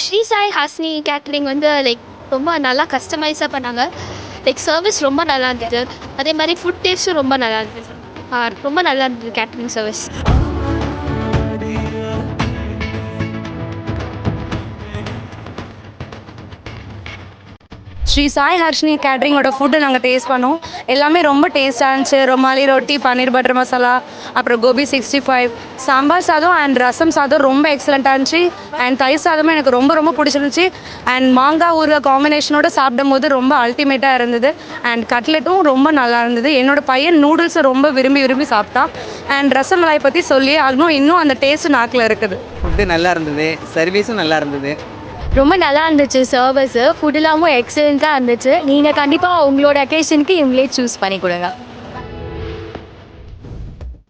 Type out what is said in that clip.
Sri Sai Hasini catering வந்து ரொம்ப நல்லா கஸ்டமைஸாக பண்ணாங்க. சர்வீஸ் ரொம்ப நல்லா இருந்தது. அதே மாதிரி ஃபுட் டேஸ்ட்டும் ரொம்ப நல்லா இருந்தது. ரொம்ப நல்லா இருந்தது கேட்ரிங் சர்வீஸ். ஸ்ரீ சாய் ஹர்ஷினி கேட்ரிங்கோட ஃபுட்டு நாங்கள் டேஸ்ட் பண்ணோம். எல்லாமே ரொம்ப டேஸ்ட்டாக இருந்துச்சு. ரொமாலி ரொட்டி, பன்னீர் பட்டர் மசாலா, அப்புறம் கோபி 65, சாம்பார் சாதம் அண்ட் ரசம் சாதம் ரொம்ப எக்ஸலண்ட்டாக இருந்துச்சு. அண்ட் தயிர் சாதமும் எனக்கு ரொம்ப ரொம்ப பிடிச்சிருந்துச்சி. அண்ட் மாங்காய் ஊறுகாய் காம்பினேஷனோட சாப்பிடும் போது ரொம்ப அல்டிமேட்டாக இருந்தது. அண்ட் கட்லெட்டும் ரொம்ப நல்லா இருந்தது. என்னோடய பையன் நூடுல்ஸை ரொம்ப விரும்பி விரும்பி சாப்பிட்டான். அண்ட் ரசமலாய் பற்றி சொல்லி ஆகணும், இன்னும் அந்த டேஸ்ட்டு நாக்கில் இருக்குது. ஃபுட்டு நல்லா இருந்தது, சர்வீஸும் நல்லா இருந்தது. ரொம்ப நல்லா இருந்துச்சு சர்வீஸு. ஃபுட் எல்லாமும் எக்ஸலண்ட்டாக இருந்துச்சு. நீங்கள் கண்டிப்பாக உங்களோட அக்கேஷனுக்கு இவங்களே சூஸ் பண்ணி கொடுங்க.